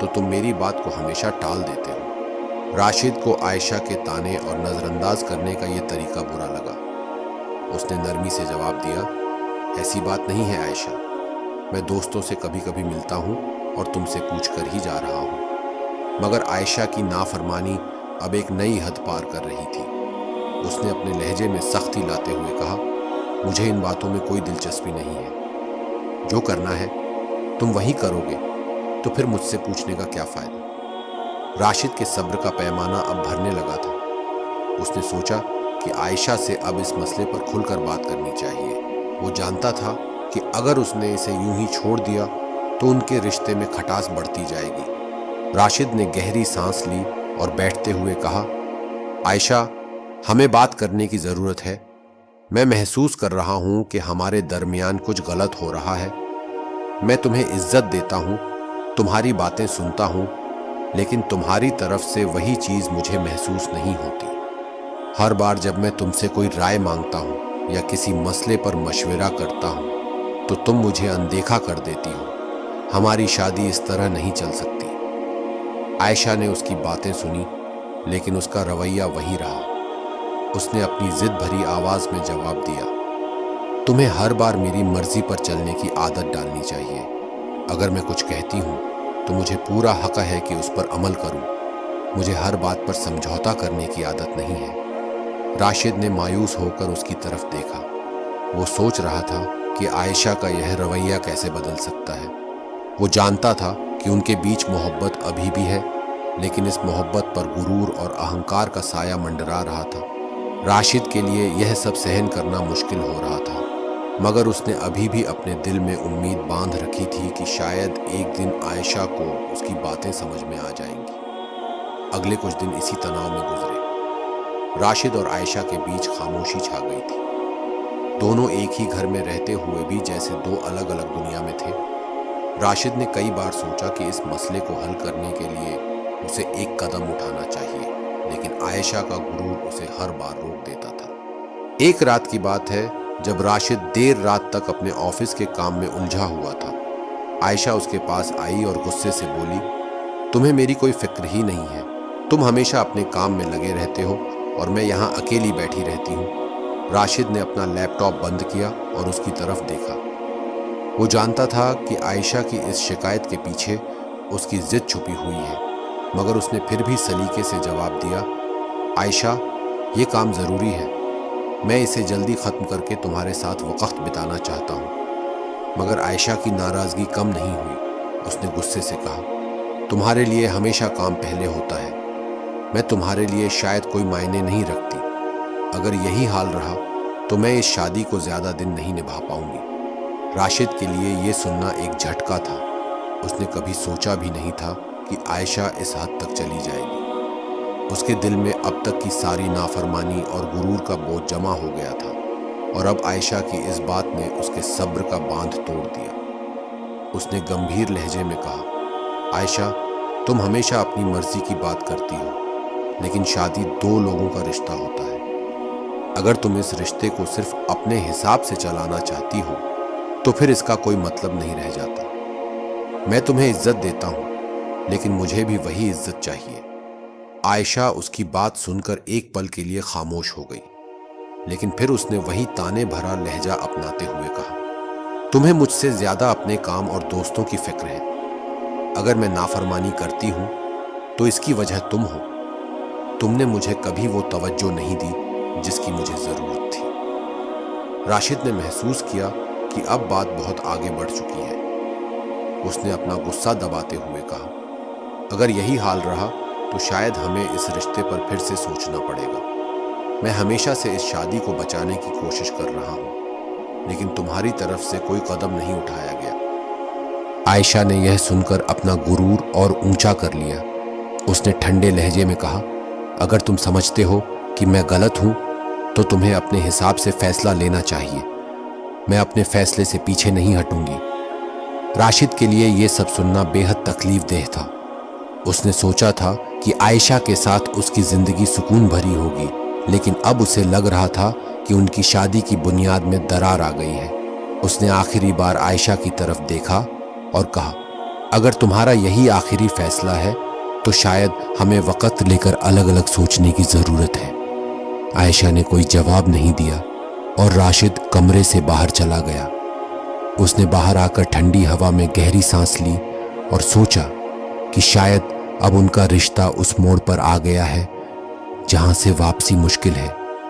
تو تم میری بات کو ہمیشہ ٹال دیتے ہو۔ راشد کو عائشہ کے طعنے اور نظر انداز کرنے کا یہ طریقہ برا لگا۔ اس نے نرمی سے جواب دیا، ایسی بات نہیں ہے عائشہ، میں دوستوں سے کبھی کبھی ملتا ہوں اور تم سے پوچھ کر ہی جا رہا ہوں۔ مگر عائشہ کی نافرمانی اب ایک نئی حد پار کر رہی تھی۔ اس نے اپنے لہجے میں سختی لاتے ہوئے کہا، مجھے ان باتوں میں کوئی دلچسپی نہیں ہے، جو کرنا ہے تم وہی کرو گے تو پھر مجھ سے پوچھنے کا کیا فائدہ۔ راشد کے صبر کا پیمانہ اب بھرنے لگا تھا۔ اس نے سوچا کہ عائشہ سے اب اس مسئلے پر کھل کر بات کرنی چاہیے۔ وہ جانتا تھا کہ اگر اس نے اسے یوں ہی چھوڑ دیا تو ان کے رشتے میں کھٹاس بڑھتی جائے گی۔ راشد نے گہری سانس لی اور بیٹھتے ہوئے کہا، عائشہ، ہمیں بات کرنے کی ضرورت ہے۔ میں محسوس کر رہا ہوں کہ ہمارے درمیان کچھ غلط ہو رہا ہے۔ میں تمہیں عزت دیتا ہوں، تمہاری باتیں سنتا ہوں، لیکن تمہاری طرف سے وہی چیز مجھے محسوس نہیں ہوتی۔ ہر بار جب میں تم سے کوئی رائے مانگتا ہوں یا کسی مسئلے پر مشورہ کرتا ہوں تو تم مجھے اندیکھا کر دیتی ہو۔ ہماری شادی اس طرح نہیں چل سکتی۔ عائشہ نے اس کی باتیں سنی، لیکن اس کا رویہ وہی رہا۔ اس نے اپنی ضد بھری آواز میں جواب دیا، تمہیں ہر بار میری مرضی پر چلنے کی عادت ڈالنی چاہیے۔ اگر میں کچھ کہتی ہوں تو مجھے پورا حق ہے کہ اس پر عمل کروں۔ مجھے ہر بات پر سمجھوتا کرنے کی عادت نہیں ہے۔ راشد نے مایوس ہو کر اس کی طرف دیکھا۔ وہ سوچ رہا تھا کہ عائشہ کا یہ رویہ کیسے بدل سکتا ہے۔ وہ جانتا تھا کہ ان کے بیچ محبت ابھی بھی ہے، لیکن اس محبت پر غرور اور اہنکار کا سایہ منڈرا رہا تھا۔ راشد کے لیے یہ سب سہن کرنا مشکل ہو رہا تھا، مگر اس نے ابھی بھی اپنے دل میں امید باندھ رکھی تھی کہ شاید ایک دن عائشہ کو اس کی باتیں سمجھ میں آ جائیں گی۔ اگلے کچھ دن اسی تناؤ میں گزرے۔ راشد اور عائشہ کے بیچ خاموشی چھا گئی تھی۔ دونوں ایک ہی گھر میں رہتے ہوئے بھی جیسے دو الگ الگ دنیا میں تھے۔ راشد نے کئی بار سوچا کہ اس مسئلے کو حل کرنے کے لیے اسے ایک قدم اٹھانا چاہیے، لیکن عائشہ کا غرور اسے ہر بار روک دیتا تھا۔ ایک رات کی بات ہے جب راشد دیر رات تک اپنے آفس کے کام میں الجھا ہوا تھا۔ عائشہ اس کے پاس آئی اور غصے سے بولی، تمہیں میری کوئی فکر ہی نہیں ہے، تم ہمیشہ اپنے کام میں لگے رہتے ہو اور میں یہاں اکیلی بیٹھی رہتی ہوں۔ راشد نے اپنا لیپ ٹاپ بند کیا اور اس کی طرف دیکھا۔ وہ جانتا تھا کہ عائشہ کی اس شکایت کے پیچھے اس کی ضد چھپی ہوئی ہے، مگر اس نے پھر بھی سلیقے سے جواب دیا، عائشہ، یہ کام ضروری ہے، میں اسے جلدی ختم کر کے تمہارے ساتھ وقت بتانا چاہتا ہوں۔ مگر عائشہ کی ناراضگی کم نہیں ہوئی۔ اس نے غصے سے کہا، تمہارے لیے ہمیشہ کام پہلے ہوتا ہے، میں تمہارے لیے شاید کوئی معنی نہیں رکھتی۔ اگر یہی حال رہا تو میں اس شادی کو زیادہ دن نہیں نبھا پاؤں گی۔ راشد کے لیے یہ سننا ایک جھٹکا تھا۔ اس نے کبھی سوچا بھی نہیں تھا کہ عائشہ اس حد تک چلی جائے گی۔ اس کے دل میں اب تک کی ساری نافرمانی اور غرور کا بوجھ جمع ہو گیا تھا، اور اب عائشہ کی اس بات نے اس کے صبر کا باندھ توڑ دیا۔ اس نے گمبھیر لہجے میں کہا، عائشہ، تم ہمیشہ اپنی مرضی کی بات کرتی ہو، لیکن شادی دو لوگوں کا رشتہ ہوتا ہے۔ اگر تم اس رشتے کو صرف اپنے حساب سے چلانا چاہتی ہو تو پھر اس کا کوئی مطلب نہیں رہ جاتا۔ میں تمہیں عزت دیتا ہوں، لیکن مجھے بھی وہی عزت چاہیے۔ عائشہ اس کی بات سن کر ایک پل کے لیے خاموش ہو گئی، لیکن پھر اس نے وہی تانے بھرا لہجہ اپناتے ہوئے کہا، تمہیں مجھ سے زیادہ اپنے کام اور دوستوں کی فکر ہے۔ اگر میں نافرمانی کرتی ہوں تو اس کی وجہ تم ہو۔ تم نے مجھے کبھی وہ توجہ نہیں دی جس کی مجھے ضرورت تھی۔ راشد نے محسوس کیا کہ اب بات بہت آگے بڑھ چکی ہے۔ اس نے اپنا غصہ دباتے ہوئے کہا، اگر یہی حال رہا تو شاید ہمیں اس رشتے پر پھر سے سوچنا پڑے گا۔ میں ہمیشہ سے اس شادی کو بچانے کی کوشش کر رہا ہوں، لیکن تمہاری طرف سے کوئی قدم نہیں اٹھایا گیا۔ عائشہ نے یہ سن کر اپنا غرور اور اونچا کر لیا۔ اس نے ٹھنڈے لہجے میں کہا، اگر تم سمجھتے ہو کہ میں غلط ہوں تو تمہیں اپنے حساب سے فیصلہ لینا چاہیے۔ میں اپنے فیصلے سے پیچھے نہیں ہٹوں گی۔ راشد کے لیے یہ سب سننا بے حد تکلیف دہ تھا۔ اس نے سوچا تھا کہ عائشہ کے ساتھ اس کی زندگی سکون بھری ہوگی، لیکن اب اسے لگ رہا تھا کہ ان کی شادی کی بنیاد میں درار آ گئی ہے۔ اس نے آخری بار عائشہ کی طرف دیکھا اور کہا، اگر تمہارا یہی آخری فیصلہ ہے تو شاید ہمیں وقت لے کر الگ الگ سوچنے کی ضرورت ہے۔ عائشہ نے کوئی جواب نہیں دیا اور راشد کمرے سے باہر چلا گیا۔ اس نے باہر آ کر ٹھنڈی ہوا میں گہری سانس لی اور سوچا کہ شاید اب ان کا رشتہ اس موڑ پر آ گیا ہے جہاں سے واپسی مشکل ہے۔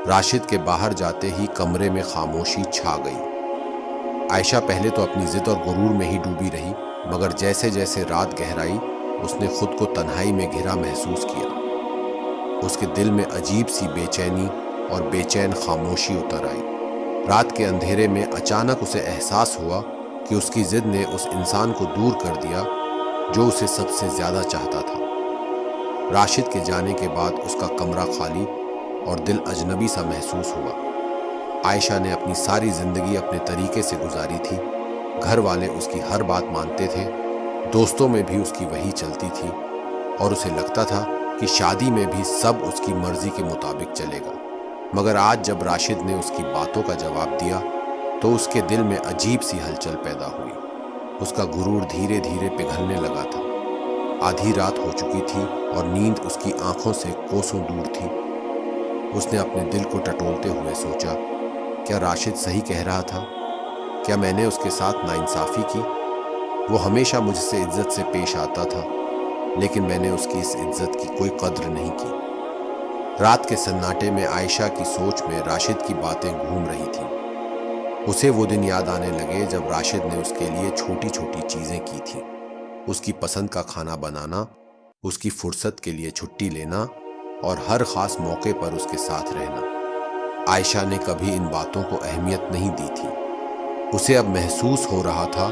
راشد کے باہر جاتے ہی کمرے میں خاموشی چھا گئی۔ عائشہ پہلے تو اپنی ضد اور غرور میں ہی ڈوبی رہی، مگر جیسے جیسے رات گہرائی اس نے خود کو تنہائی میں گھرا محسوس کیا۔ اس کے دل میں عجیب سی بے چینی اور بے چین خاموشی اتر آئی۔ رات کے اندھیرے میں اچانک اسے احساس ہوا کہ اس کی ضد نے اس انسان کو دور کر دیا جو اسے سب سے زیادہ چاہتا تھا۔ راشد کے جانے کے بعد اس کا کمرہ خالی اور دل اجنبی سا محسوس ہوا۔ عائشہ نے اپنی ساری زندگی اپنے طریقے سے گزاری تھی۔ گھر والے اس کی ہر بات مانتے تھے، دوستوں میں بھی اس کی وہی چلتی تھی، اور اسے لگتا تھا کہ شادی میں بھی سب اس کی مرضی کے مطابق چلے گا۔ مگر آج جب راشد نے اس کی باتوں کا جواب دیا تو اس کے دل میں عجیب سی ہلچل پیدا ہوئی۔ اس کا غرور دھیرے دھیرے پگھلنے لگا تھا۔ آدھی رات ہو چکی تھی اور نیند اس کی آنکھوں سے کوسوں دور تھی۔ اس نے اپنے دل کو ٹٹولتے ہوئے سوچا، کیا راشد صحیح کہہ رہا تھا؟ کیا میں نے اس کے ساتھ ناانصافی کی؟ وہ ہمیشہ مجھ سے عزت سے پیش آتا تھا، لیکن میں نے اس کی اس عزت کی کوئی قدر نہیں کی۔ رات کے سناٹے میں عائشہ کی سوچ میں راشد کی باتیں گھوم رہی تھیں۔ اسے وہ دن یاد آنے لگے جب راشد نے اس کے لیے چھوٹی چھوٹی چیزیں کی تھیں، اس کی پسند کا کھانا بنانا، اس کی فرصت کے لیے چھٹی لینا اور ہر خاص موقع پر اس کے ساتھ رہنا۔ عائشہ نے کبھی ان باتوں کو اہمیت نہیں دی تھی۔ اسے اب محسوس ہو رہا تھا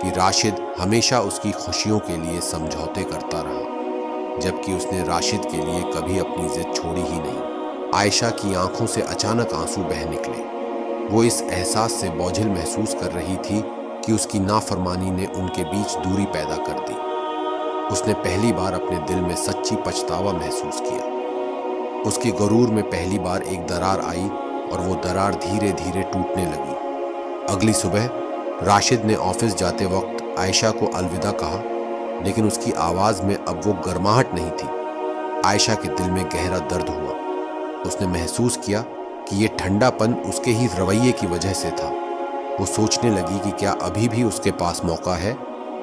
کہ راشد ہمیشہ اس کی خوشیوں کے لیے سمجھوتے کرتا رہا، جبکہ اس نے راشد کے لیے کبھی اپنی ضد چھوڑی ہی نہیں۔ عائشہ کی آنکھوں سے اچانک آنسو بہہ نکلے۔ وہ اس احساس سے بوجھل محسوس کر رہی تھی کہ اس کی نافرمانی نے ان کے بیچ دوری پیدا کر دی۔ اس نے پہلی بار اپنے دل میں سچی پچھتاوا محسوس کیا۔ اس کے غرور میں پہلی بار ایک درار آئی اور وہ درار دھیرے دھیرے ٹوٹنے لگی۔ اگلی صبح راشد نے آفس جاتے وقت عائشہ کو الوداع کہا، لیکن اس کی آواز میں اب وہ گرماہٹ نہیں تھی۔ عائشہ کے دل میں گہرا درد ہوا۔ اس نے محسوس کیا کہ یہ ٹھنڈا پن اس کے ہی رویے کی وجہ سے تھا۔ وہ سوچنے لگی کہ کیا ابھی بھی اس کے پاس موقع ہے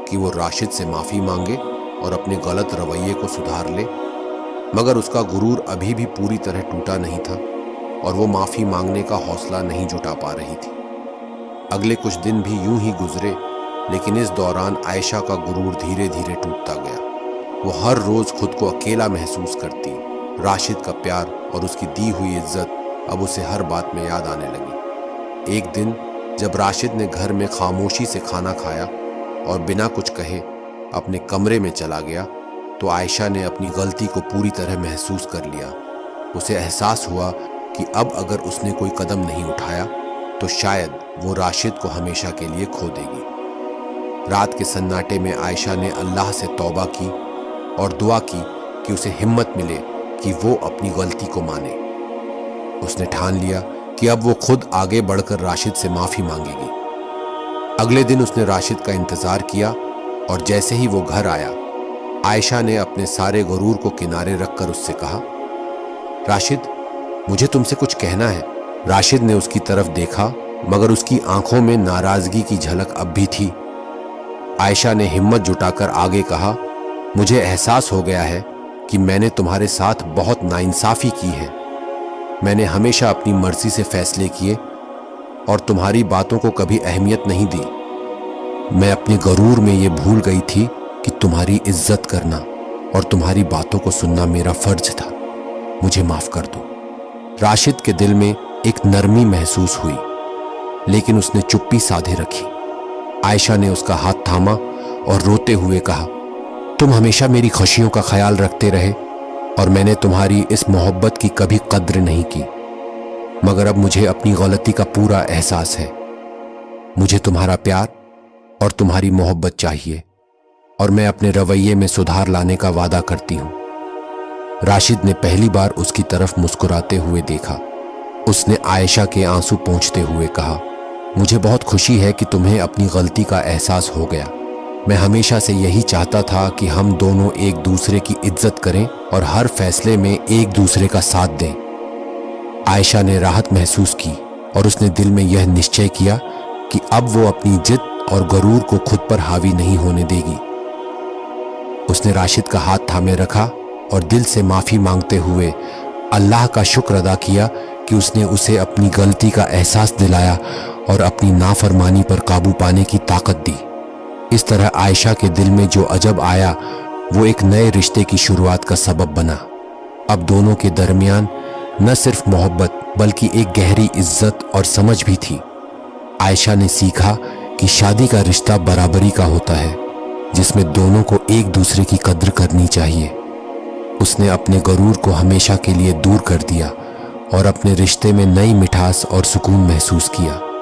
کہ وہ راشد سے معافی مانگے اور اپنے غلط رویے کو سدھار لے، مگر اس کا غرور ابھی بھی پوری طرح ٹوٹا نہیں تھا اور وہ معافی مانگنے کا حوصلہ نہیں جٹا پا رہی تھی۔ اگلے کچھ دن بھی یوں ہی گزرے، لیکن اس دوران عائشہ کا غرور دھیرے دھیرے ٹوٹتا گیا۔ وہ ہر روز خود کو اکیلا محسوس کرتی۔ راشد کا پیار اور اس کی دی ہوئی عزت اب اسے ہر بات میں یاد آنے لگی۔ ایک دن جب راشد نے گھر میں خاموشی سے کھانا کھایا اور بنا کچھ کہے اپنے کمرے میں چلا گیا تو عائشہ نے اپنی غلطی کو پوری طرح محسوس کر لیا۔ اسے احساس ہوا کہ اب اگر اس نے کوئی قدم نہیں اٹھایا تو شاید وہ راشد کو ہمیشہ کے لیے کھو دے گی۔ رات کے سناٹے میں عائشہ نے اللہ سے توبہ کی اور دعا کی کہ اسے ہمت ملے کہ وہ اپنی غلطی کو مانے۔ اس نے ٹھان لیا کہ اب وہ خود آگے بڑھ کر راشد سے معافی مانگے گی۔ اگلے دن اس نے راشد کا انتظار کیا اور جیسے ہی وہ گھر آیا، عائشہ نے اپنے سارے غرور کو کنارے رکھ کر اس سے کہا، راشد، مجھے تم سے کچھ کہنا ہے۔ راشد نے اس کی طرف دیکھا، مگر اس کی آنکھوں میں ناراضگی کی جھلک اب بھی تھی۔ عائشہ نے ہمت جٹا کر آگے کہا، مجھے احساس ہو گیا ہے کہ میں نے تمہارے ساتھ بہت ناانصافی کی ہے۔ میں نے ہمیشہ اپنی مرضی سے فیصلے کیے اور تمہاری باتوں کو کبھی اہمیت نہیں دی۔ میں اپنے غرور میں یہ بھول گئی تھی کہ تمہاری عزت کرنا اور تمہاری باتوں کو سننا میرا فرض تھا۔ مجھے معاف کر دو۔ راشد کے دل میں ایک نرمی محسوس ہوئی، لیکن اس نے چپی سادھے رکھی۔ عائشہ نے اس کا ہاتھ تھاما اور روتے ہوئے کہا، تم ہمیشہ میری خوشیوں کا خیال رکھتے رہے اور میں نے تمہاری اس محبت کی کبھی قدر نہیں کی، مگر اب مجھے اپنی غلطی کا پورا احساس ہے۔ مجھے تمہارا پیار اور تمہاری محبت چاہیے اور میں اپنے رویے میں سدھار لانے کا وعدہ کرتی ہوں۔ راشد نے پہلی بار اس کی طرف مسکراتے ہوئے دیکھا۔ اس نے عائشہ کے آنسو پونچھتے ہوئے کہا، مجھے بہت خوشی ہے کہ تمہیں اپنی غلطی کا احساس ہو گیا۔ میں ہمیشہ سے یہی چاہتا تھا کہ ہم دونوں ایک دوسرے کی عزت کریں اور ہر فیصلے میں ایک دوسرے کا ساتھ دیں۔ عائشہ نے راحت محسوس کی اور اس نے دل میں یہ نشچے کیا کہ اب وہ اپنی ضد اور غرور کو خود پر حاوی نہیں ہونے دے گی۔ اس نے راشد کا ہاتھ تھامے رکھا اور دل سے معافی مانگتے ہوئے اللہ کا شکر ادا کیا کہ اس نے اسے اپنی غلطی کا احساس دلایا اور اپنی نافرمانی پر قابو پانے کی طاقت دی۔ اس طرح عائشہ کے دل میں جو عجب آیا وہ ایک نئے رشتے کی شروعات کا سبب بنا۔ اب دونوں کے درمیان نہ صرف محبت بلکہ ایک گہری عزت اور سمجھ بھی تھی۔ عائشہ نے سیکھا کہ شادی کا رشتہ برابری کا ہوتا ہے، جس میں دونوں کو ایک دوسرے کی قدر کرنی چاہیے۔ اس نے اپنے غرور کو ہمیشہ کے لیے دور کر دیا اور اپنے رشتے میں نئی مٹھاس اور سکون محسوس کیا۔